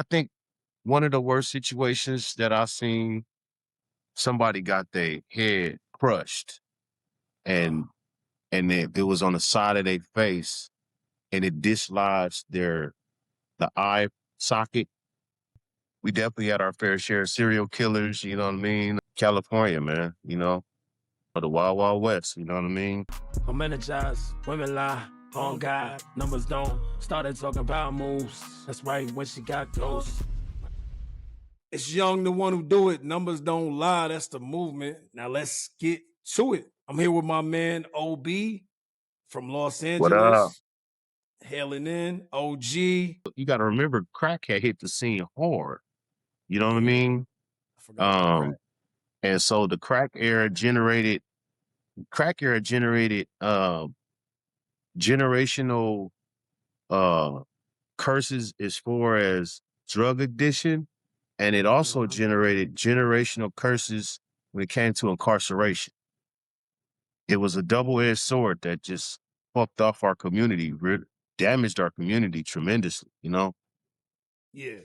I think one of the worst situations that I seen, somebody got their head crushed Uh, and it was on the side of their face and it dislodged the eye socket. We definitely had our fair share of serial killers, you know what I mean? California, man, the Wild Wild West, you know what I mean? I'm energized, women lie, on God, numbers don't. Started talking about moves. That's right, when she got ghosts. It's Young, the one who do it. Numbers don't lie. That's the movement. Now let's get to it. I'm here with my man OB from Los What up? Angeles, hailing in OG. You got to remember, crack had hit the scene hard. You know what I Yeah, mean? I forgot about crack. Um, and so the crack era generated generational uh curses as far as drug addiction, and it also Mhm. generated generational curses when it came to incarceration. It was a double-edged sword that just fucked off our community, damaged our community tremendously, you know? Yeah.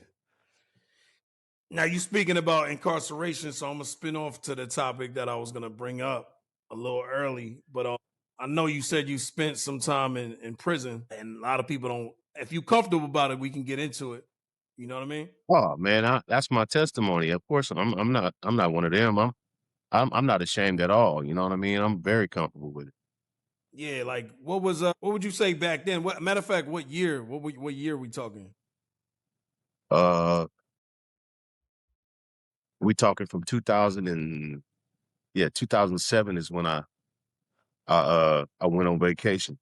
Now you speaking about incarceration, so I'm gonna spin off to the topic that I was gonna bring up a little early. But I know you said you spent some time in prison, and a lot of people don't. If you comfortable about it, we can get into it. You know what I mean? Oh man, that's my testimony. Of course, I'm not one of them. I'm not ashamed at all. You know what I mean? I'm very comfortable with it. Yeah. Like, what would you say back then? What matter of fact, what year? What year we talking? Uh, we talking from 2000 and yeah, 2007 is when I went on vacation.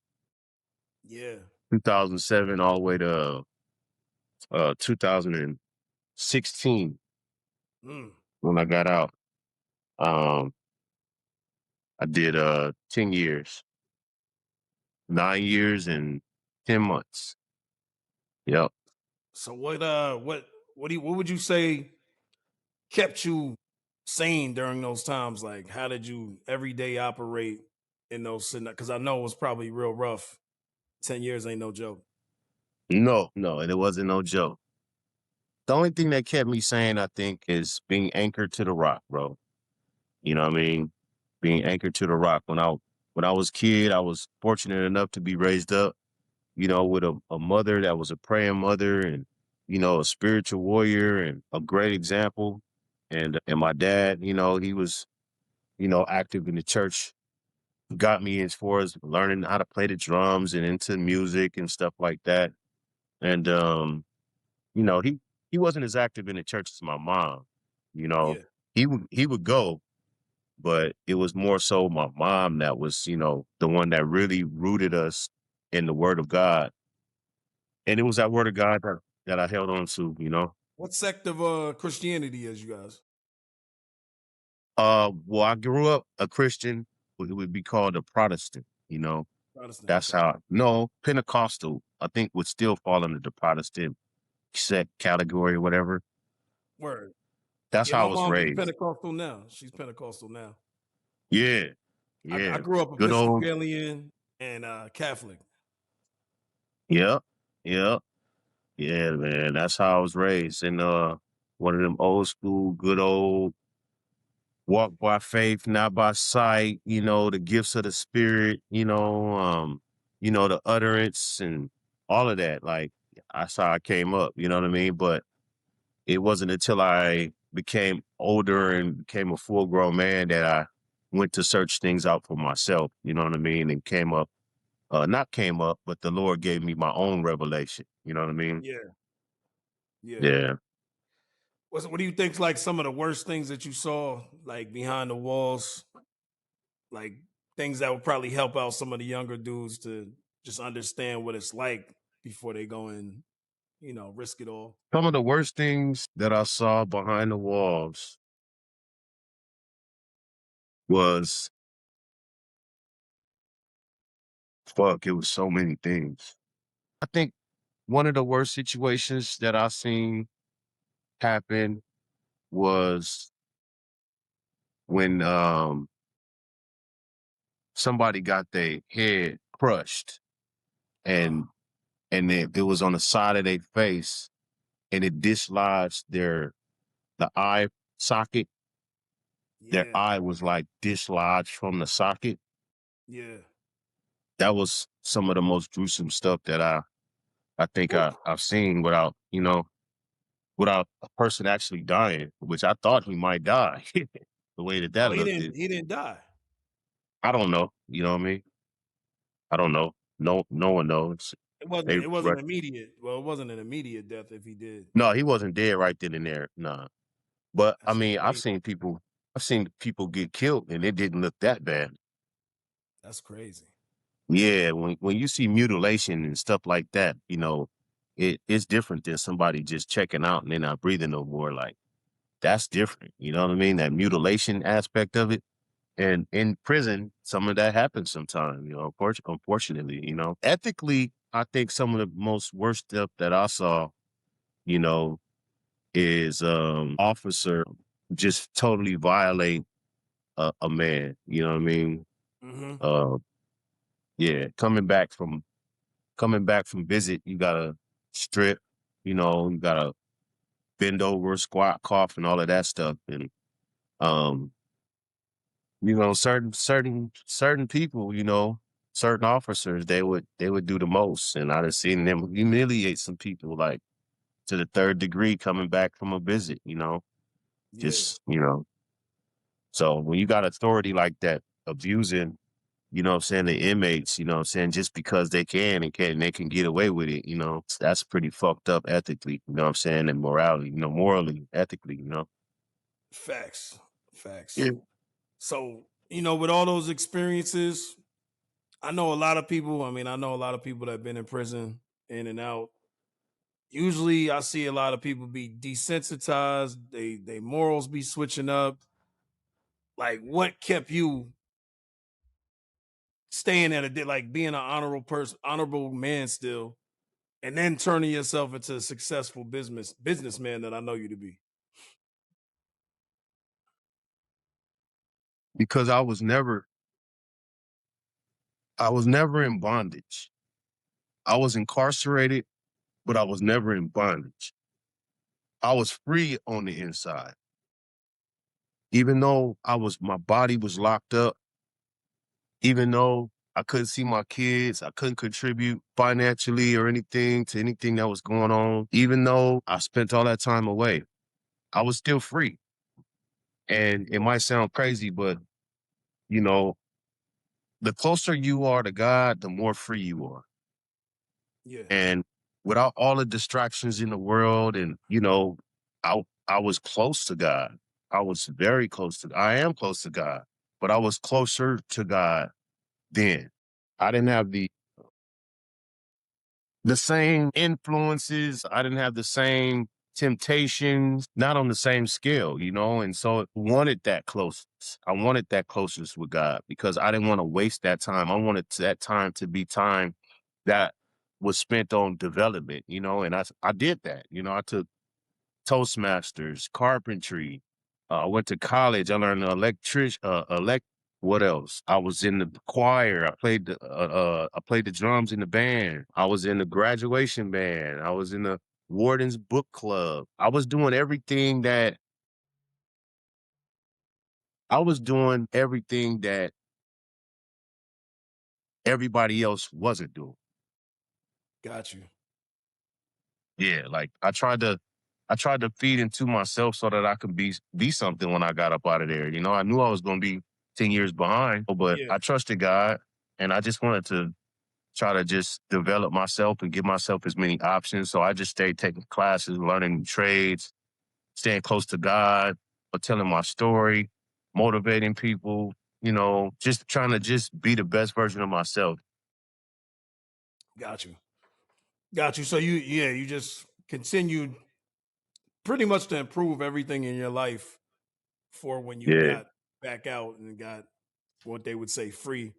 Yeah. 2007 all the way to 2016 Mm. when I got out. Um, I did 10 years, 9 years and 10 months. Yep. So what would you say kept you sane during those times? Like, how did you every day operate in those? Because I know it was probably real rough. 10 years ain't no joke. No, and it wasn't no joke. The only thing that kept me sane, I think, is being anchored to the rock, bro. You know what I mean? Being anchored to the rock. When I was a kid, I was fortunate enough to be raised up, with a mother that was a praying mother and, a spiritual warrior and a great example. And my dad, he was, active in the church, got me as far as learning how to play the drums and into music and stuff like that. And you know, he wasn't as active in the church as my mom. You know, Yeah, he would go, but it was more so my mom that was, the one that really rooted us in the word of God. And it was that word of God that I held on to. what sect of Christianity is you guys? Well, I grew up a Christian, it would be called a Protestant. Protestant. That's Okay. how no, Pentecostal, I think would still fall under the Protestant sect category or whatever. Word. That's Yeah, how I my was mom is raised. Pentecostal now. She's Pentecostal now. Yeah. I Yeah. grew up Good old Episcopalian and Catholic. Yep. Yep. Yeah, man. That's how I was raised. In one of them old school, good old walk by faith, not by sight, the gifts of the spirit, the utterance and all of that. Like that's how I came up, you know what I mean? But it wasn't until I became older and became a full grown man that I went to search things out for myself, you know what I mean? And not came up, but the Lord gave me my own revelation. You know what I mean? Yeah, yeah. Yeah. What do you think's like some of the worst things that you saw, like behind the walls, like things that would probably help out some of the younger dudes to just understand what it's like before they go and risk it all. Some of the worst things that I saw behind the walls was fuck, it was so many things. I think one of the worst situations that I seen happen was when somebody got their head crushed Uh, and it was on the side of their face and it dislodged the eye socket. Their Yeah, eye was like dislodged from the socket. yeah. That was some of the most gruesome stuff that I think Whew. I've seen without a person actually dying, which I thought he might die. The way that Oh, he looked, didn't. He didn't die. I don't know. You know what I mean? I don't know. No one knows. It wasn't. They It re- wasn't immediate. Well, it wasn't an immediate death if he did. no, he wasn't dead right then and there. Nah. But I That's mean, crazy. I've seen people get killed and it didn't look that bad. That's crazy. Yeah, when you see mutilation and stuff like that, it's different than somebody just checking out and they're not breathing no more. Like that's different. You know what I mean? That mutilation aspect of it. And in prison, some of that happens sometimes, unfortunately, Ethically, I think some of the most worst stuff that I saw, you know, is officer just totally violate a man. You know what I mean? Hmm. Uh yeah, coming back from visit, you gotta strip, you gotta bend over, squat, cough, and all of that stuff. And um certain people, certain officers, they would do the most. And I done seen them humiliate some people like to the third degree coming back from a visit, Yeah. just, so when you got authority like that abusing, the inmates, just because they can and they can get away with it, that's pretty fucked up ethically, and morality, morally, ethically. Facts. Facts. Yeah. So with all those experiences, I know a lot of people. I mean, I know a lot of people that have been in prison in and out. Usually, I see a lot of people be desensitized. They morals be switching up. Like, what kept you staying at like being an honorable person, honorable man still, and then turning yourself into a successful businessman that I know you to be? Because I was never in bondage. I was incarcerated, but I was never in bondage. I was free on the inside. Even though my body was locked up, even though I couldn't see my kids, I couldn't contribute financially or anything to anything that was going on, even though I spent all that time away, I was still free. And it might sound crazy, but you know, the closer you are to God, the more free you are. Yeah, And without all the distractions in the world, and I was close to God. I was very close to I am close to God, but I was closer to God then. I didn't have the same influences. I didn't have the same temptations, not on the same scale, and so I wanted that closeness. I wanted that closeness with God because I didn't want to waste that time. I wanted that time to be time that was spent on development, and I did that. I took Toastmasters, carpentry. I went to college. I learned what else? I was in the choir. I played the drums in the band. I was in the graduation band. I was in the warden's book club. I was doing everything that everybody else wasn't doing. got you. Yeah, like I tried to feed into myself so that I could be something when I got up out of there. I knew I was going to be 10 years behind, but Yeah, I trusted God and I just wanted to try to just develop myself and give myself as many options. So I just stayed taking classes, learning trades, staying close to God, but telling my story, motivating people, just trying to just be the best version of myself. got you. Got you. So you just continued pretty much to improve everything in your life for when you Yeah, got back out and got what they would say free.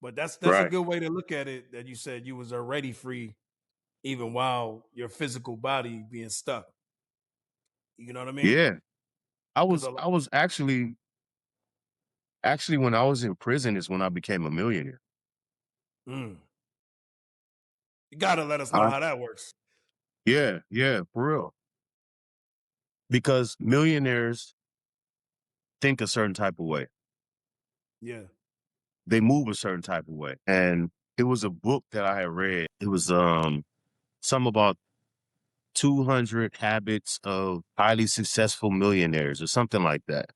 But that's a right. good way to look at it. That you said you was already free, even while your physical body being stuck. You know what I mean? Yeah. I Because was I was actually when I was in prison is when I became a millionaire. you got to let us know how that works. Yeah, yeah, for real. because millionaires think a certain type of way. Yeah. They move a certain type of way. And it was a book that I had read. It was some about 200 habits of highly successful millionaires or something like that.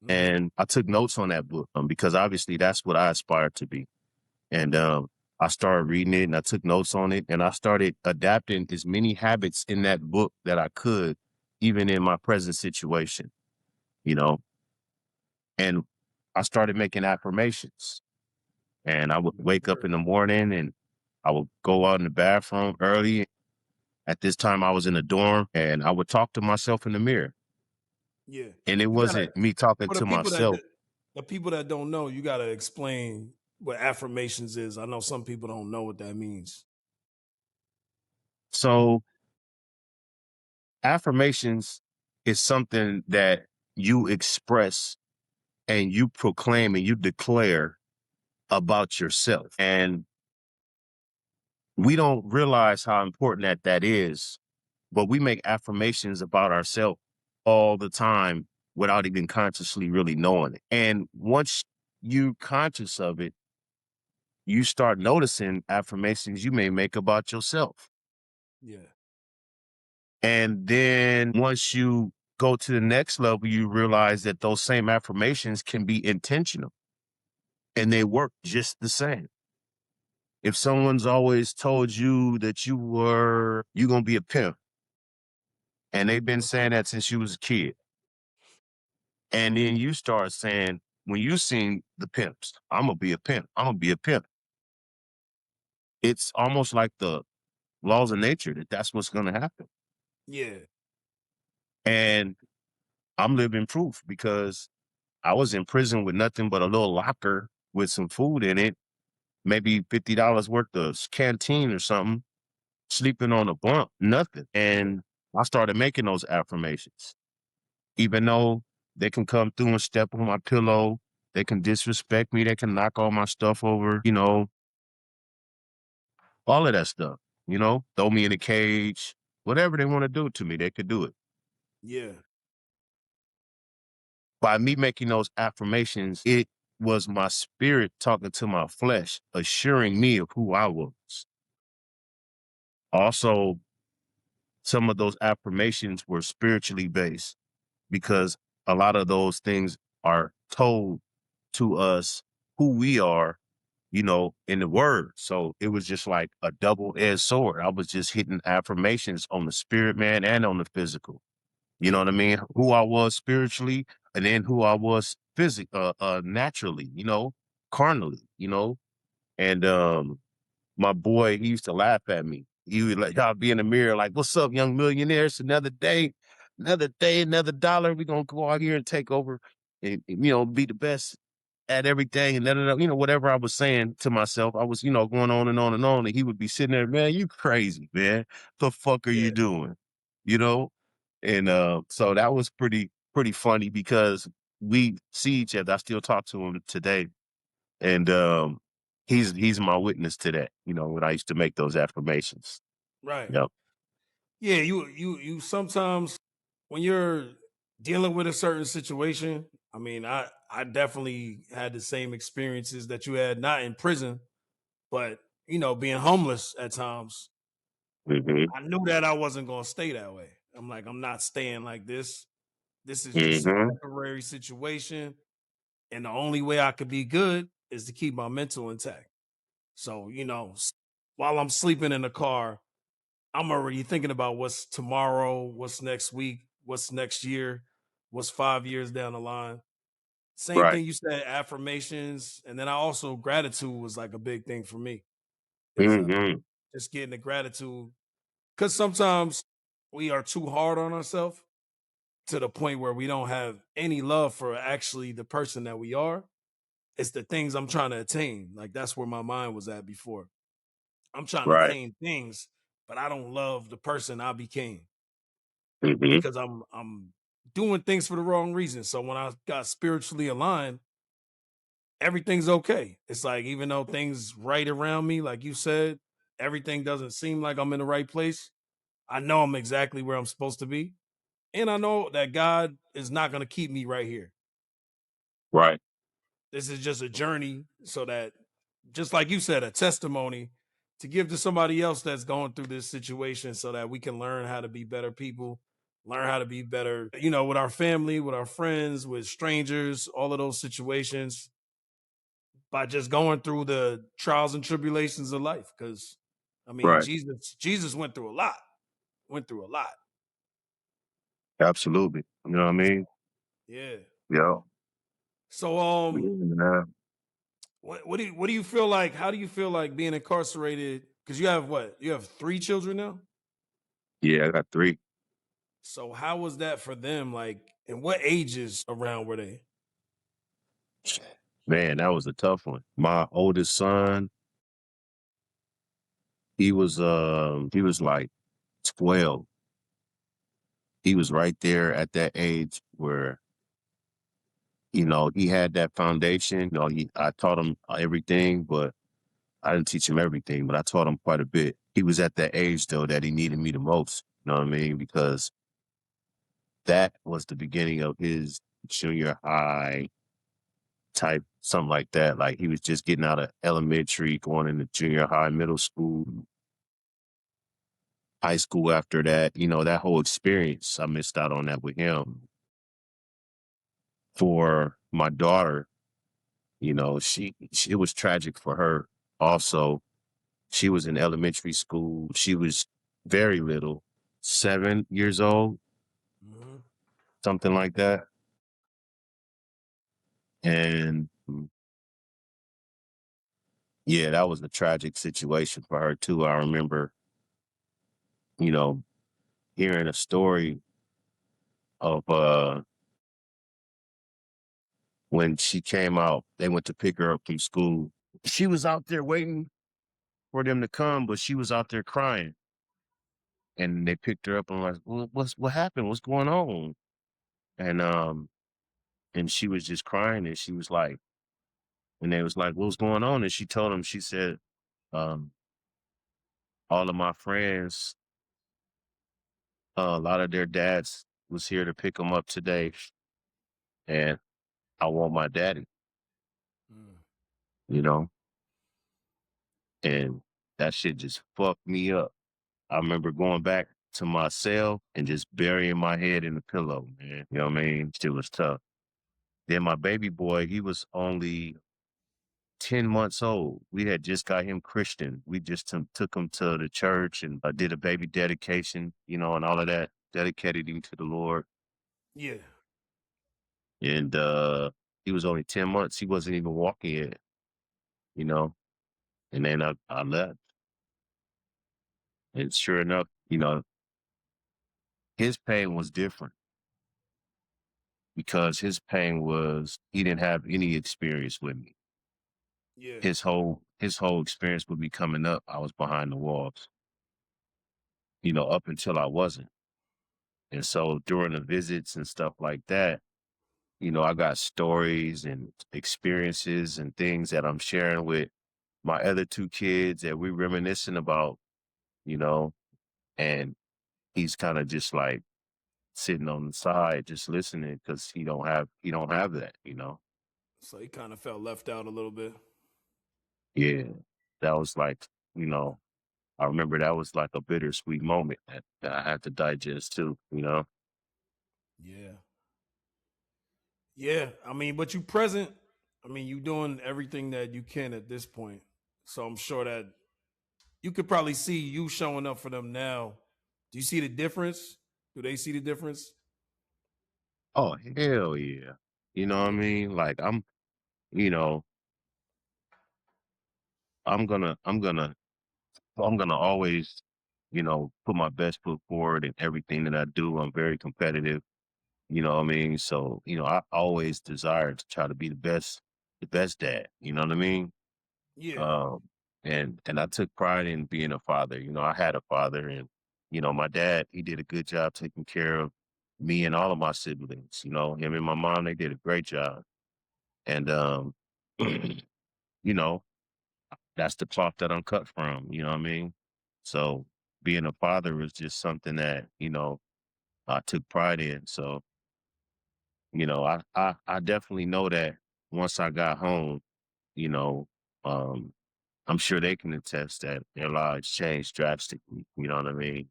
Mm-hmm. And I took notes on that book because obviously that's what I aspired to be. And I started reading it and I took notes on it and I started adapting as many habits in that book that I could, even in my present situation, you know. And I started making affirmations. And I would Yes, wake up sir. in the morning and I would go out in the bathroom early. At this time, I was in a dorm and I would talk to myself in the mirror. Yeah. And it You gotta wasn't me talking for to myself. the people that don't know, you gotta explain what affirmations is. I know some people don't know what that means. So, affirmations is something that you express and you proclaim and you declare about yourself. And we don't realize how important that is, but we make affirmations about ourselves all the time without even consciously really knowing it. And once you conscious of it, you start noticing affirmations you may make about yourself. Yeah. And then once you go to the next level, you realize that those same affirmations can be intentional and they work just the same. If someone's always told you that you're going to be a pimp and they've been Mhm. saying that since you was a kid, and then you start saying, when you seen the pimps, I'm going to be a pimp. I'm going to be a pimp. It's almost like the laws of nature that that's what's going to happen. Yeah. And I'm living proof because I was in prison with nothing but a little locker with some food in it, maybe $50 worth of canteen or something, sleeping on a bunk, nothing. And I started making those affirmations, even though they can come through and step on my pillow. They can disrespect me. They can knock all my stuff over, all of that stuff, throw me in a cage, whatever they want to do to me, they could do it. Yeah. By me making those affirmations, it was my spirit talking to my flesh, assuring me of who I was. Also, some of those affirmations were spiritually based because a lot of those things are told to us who we are, in the word. So it was just like a double-edged sword. I was just hitting affirmations on the spirit, man, and on the physical. You know what I mean? Who I was spiritually, and then who I was naturally, carnally, And my boy, he used to laugh at me. He would like, I'll be in the mirror like, "What's up, young millionaire? It's another day, another dollar. We're gonna go out here and take over and be the best at everything." And whatever I was saying to myself, I was, going on and on and on. And he would be sitting there, "Man, you crazy, man. The fuck are you Yeah. doing?" You know? And so that was pretty funny because we see each other. I still talk to him today. And he's my witness to that, when I used to make those affirmations. Right. Yep. Yeah, you sometimes when you're dealing with a certain situation, I mean, I definitely had the same experiences that you had, not in prison, but being homeless at times. Hmm. I knew that I wasn't going to stay that way. I'm like, I'm not staying like this. This is just a Hmm. temporary situation, and the only way I could be good is to keep my mental intact. So, while I'm sleeping in the car, I'm already thinking about what's tomorrow, what's next week, what's next year, what's 5 years down the line. Same Right. thing you said, affirmations, and then I also gratitude was like a big thing for me. Is Hmm. just getting the gratitude because sometimes we are too hard on ourselves to the point where we don't have any love for actually the person that we are. It's the things I'm trying to attain. Like that's where my mind was at before. I'm trying to Right. attain things, but I don't love the person I became Hmm. because I'm doing things for the wrong reason. So when I got spiritually aligned, everything's okay. It's like even though things right around me, like you said, everything doesn't seem like I'm in the right place. I know I'm exactly where I'm supposed to be. And I know that God is not going to keep me right here. Right. This is just a journey so that, just like you said, a testimony to give to somebody else that's going through this situation so that we can learn how to be better people, learn how to be better, with our family, with our friends, with strangers, all of those situations by just going through the trials and tribulations of life. Because, I mean, Right. Jesus went through a lot, went through a lot. Absolutely. You know what I mean? Yeah. Yeah. So, Yeah. what do you feel like? How do you feel like being incarcerated? Because you have what? You have 3 children now. Yeah, I got 3. So how was that for them? Like, and what ages around were they? Man, that was a tough one. My oldest son, he was like 12. He was right there at that age where, he had that foundation. I taught him everything, but I didn't teach him everything, but I taught him quite a bit. He was at that age though that he needed me the most. You know what I mean? Because that was the beginning of his junior high type, something like that. Like he was just getting out of elementary, going into junior high, middle school, high school after that. That whole experience, I missed out on that with him. For my daughter, it was tragic for her also. She was in elementary school. She was very little, 7 years old, Mhm. something like that. And yeah, that was a tragic situation for her too. I remember, you know, hearing a story of when she came out, they went to pick her up from school. She was out there waiting for them to come, but she was out there crying. And they picked her up and like, what happened? What's going on? And she was just crying and she was like, and they was like, what's going on? And she told them, she said, um, all of my friends, a lot of their dads was here to pick them up today. And I want my daddy, Mm. you know, and that shit just fucked me up. I remember going back to my cell and just burying my head in the pillow, man. You know what I mean? Shit was tough. Then my baby boy, he was only 10 months old. We had just got him Christian. We just took him to the church and did a baby dedication, and all of that, dedicated him to the Lord. Yeah. And he was only 10 months. He wasn't even walking yet, you know. And then I left. And sure enough, his pain was different because his pain was he didn't have any experience with me. Yeah. His whole experience would be coming up. I was behind the walls, up until I wasn't. And so during the visits and stuff like that, I got stories and experiences and things that I'm sharing with my other 2 kids that we reminiscing about, you know, and he's kind of just like sitting on the side, just listening because he don't have that. So he kind of felt left out a little bit. Yeah, that was like, you know, I remember that was like a bittersweet moment that I had to digest too. Yeah. Yeah. I mean, but you present. I mean, you doing everything that you can at this point. So I'm sure that you could probably see you showing up for them now. Do you see the difference? Do they see the difference? Oh, hell yeah. You know what I Yeah. mean? Like you know, I'm gonna always, put my best foot forward in everything that I do. I'm very competitive, you know what I mean? So, I always desire to try to be the best dad, you know what I mean? Yeah. Um, and I took pride in being a father. I had a father and, my dad, he did a good job taking care of me and all of my siblings, him and my mom, they did a great job. And, you know, that's the cloth that I'm cut from, you know what I mean? So being a father is just something that, I took pride in. So, I definitely know that once I got home, you know, um, I'm sure they can attest that their lives changed drastically. You know what I mean?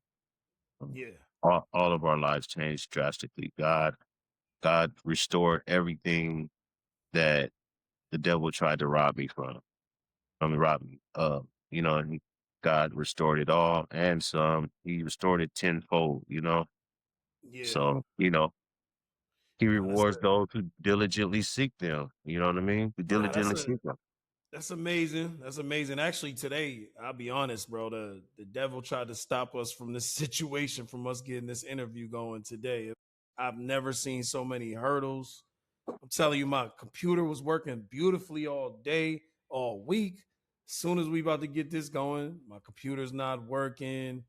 Um, Yeah. all of our lives changed drastically. God restored everything that the devil tried to rob me from. I mean, rob me. And God restored it all and some. He restored it tenfold. Yeah. So he Nah, that's a rewards those who diligently seek them. You know what I mean? Who nah, diligently seek them. that's amazing. That's amazing. Actually, today, I'll be honest, bro. The devil tried to stop us from this situation, from us getting this interview going today. I've never seen so many hurdles. I'm telling you, my computer was working beautifully all day, all week. As soon as we about to get this going, my computer's not working.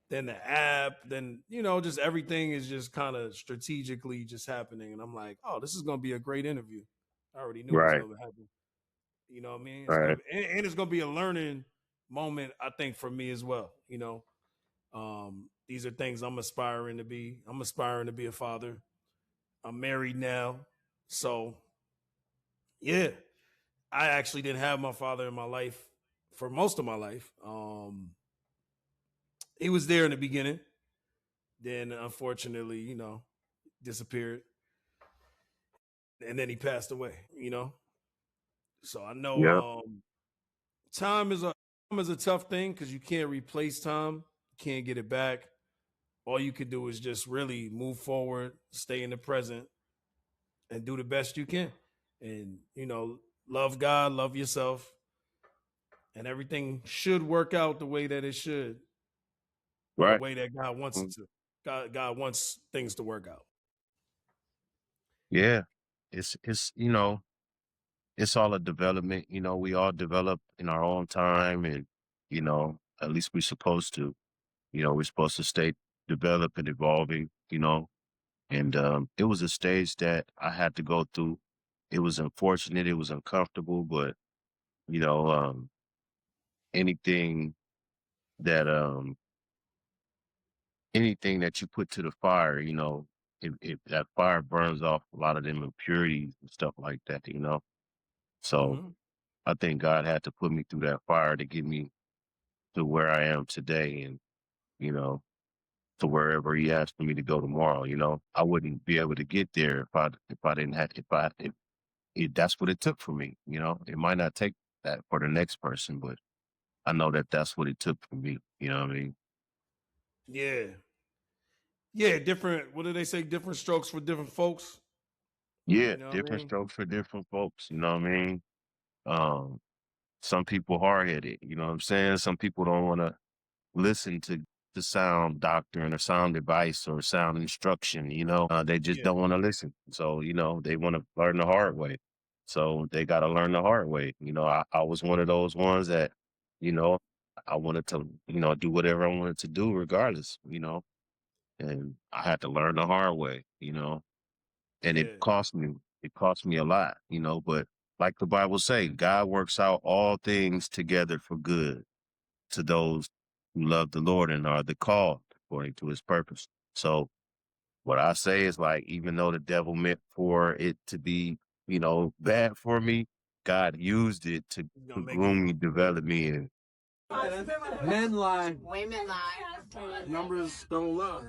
Then the app, then just everything is just kind of strategically just happening. And I'm like, oh, this is gonna be a great interview. I already knew it was Right. gonna happen. You know what I mean? It's gonna Right. be, and it's gonna be a learning moment, I think, for me as well. These are things I'm aspiring to be. I'm aspiring to be a father. I'm married now, so yeah. I actually didn't have my father in my life for most of my life. He was there in the beginning, then unfortunately, disappeared, and then he passed away. So I know Yeah. time is a tough thing because you can't replace time, you can't get it back. All you can do is just really move forward, stay in the present, and do the best you can. And love God, love yourself, and everything should work out the way that it should, or the Right. way that God wants it Mm. to. God wants things to work out. Yeah. It's all a development. We all develop in our own time, and at least we're supposed to. We're supposed to stay developed and evolving. And it was a stage that I had to go through. It was unfortunate. It was uncomfortable, but you know, um, anything that anything that you put to the fire, if that fire burns off a lot of them impurities and stuff like that. So Hmm. I think God had to put me through that fire to get me to where I am today, and you know, to wherever He asked for me to go tomorrow. I wouldn't be able to get there if I didn't have if that's what it took for me. It might not take that for the next person, but I know that that's what it took for me. You know what I mean? Yeah, yeah. Different. What do they say? Different strokes for different folks. Yeah, You know what I different mean? strokes for different folks. You know what I mean? Um, some people hard headed. You know what I'm saying? Some people don't want to listen to the sound doctrine or sound advice or sound instruction. They just Yeah, don't want to listen. So they want to learn the hard way. So they got to learn the hard way. I was one of those ones that you know I wanted to do whatever I wanted to do regardless. And I had to learn the hard way. And it yeah, cost me. It cost me a lot. But like the Bible say, God works out all things together for good to those who love the Lord and are the called according to His purpose. So what I say is, like, even though the devil meant for it to be, bad for me, God used it to he's gonna make it. groom me, develop me, and Men lie. Women lie. Numbers don't lie.